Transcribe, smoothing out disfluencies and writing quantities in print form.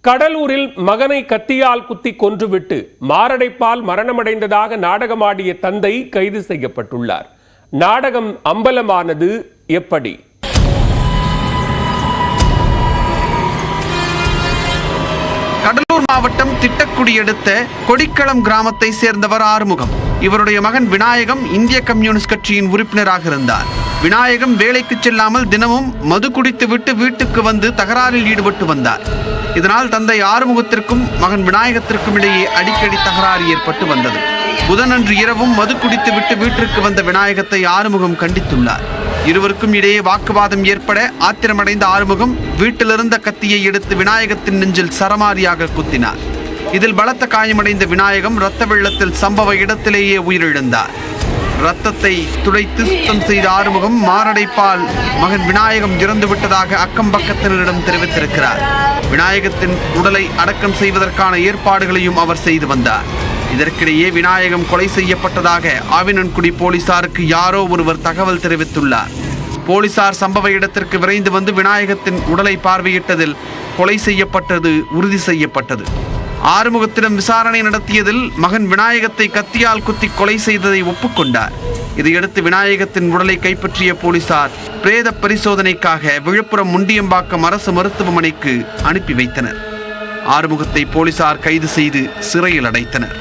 கடலூரில் மகனை கத்தியால் குத்தி கொன்றுவிட்டு மாரடைப்பால் மரணமடைந்ததாக நாடகமாடிய தந்தை கைது செய்யப்பட்டுள்ளார். நாடகம் அம்பலமானது எப்படி? கடலூர் மாவட்டம் திட்டக்குடி அடுத்த கொடிக்களம் கிராமத்தை சேர்ந்தவர் ஆறுமுகம். இவருடைய மகன் விநாயகம் இந்திய கம்யூனிஸ்ட் கட்சியின் உறுப்பினராக இருந்தார். விநாயகம் வேலைக்கு செல்லாமல் தினமும் மது குடித்துவிட்டு வீட்டுக்கு வந்து தகராறில் ஈடுபட்டு வந்தார். இதனால் தந்தை ஆறுமுகத்திற்கும் மகன் விநாயகத்திற்கும் இடையே அடிக்கடி தகராறு ஏற்பட்டு வந்தது. புதனன்று இரவும் மது குடித்துவிட்டு வீட்டிற்கு வந்த விநாயகத்தை ஆறுமுகம் கண்டித்துள்ளார். இருவருக்கும் இடையே வாக்குவாதம் ஏற்பட ஆத்திரமடைந்த ஆறுமுகம் வீட்டிலிருந்த கத்தியை எடுத்து விநாயகத்தின் நெஞ்சில் சரமாரியாக குத்தினார். இதில் பலத்த காயமடைந்த விநாயகம் இரத்த வெள்ளத்தில் சம்பவ இடத்திலேயே உயிரிழந்தார். ரத்தத்தை துடைத்து சுத்தம் செய்த ஆறுமுகம் மாரடைப்பால் மகன் விநாயகம் இறந்துவிட்டதாக அக்கம் பக்கத்தினரிடம் தெரிவித்திருக்கிறார். விநாயகத்தின் உடலை அடக்கம் செய்வதற்கான ஏற்பாடுகளையும் அவர் செய்து வந்தார். இதற்கிடையே விநாயகம் கொலை செய்யப்பட்டதாக ஆவினன்குடி போலீசாருக்கு யாரோ ஒருவர் தகவல் தெரிவித்துள்ளார். போலீசார் சம்பவ இடத்திற்கு விரைந்து வந்து விநாயகத்தின் உடலை பார்வையிட்டதில் கொலை செய்யப்பட்டது உறுதி செய்யப்பட்டது. ஆறுமுகத்திடம் விசாரணை நடத்தியதில் மகன் விநாயகத்தை கத்தியால் குத்தி கொலை செய்ததை ஒப்புக்கொண்டார். இதையடுத்து விநாயகத்தின் உடலை கைப்பற்றிய போலீசார் பிரேத பரிசோதனைக்காக விழுப்புரம் முண்டியம்பாக்கம் அரசு மருத்துவமனைக்கு அனுப்பி வைத்தனர். ஆறுமுகத்தை போலீசார் கைது செய்து சிறையில் அடைத்தனர்.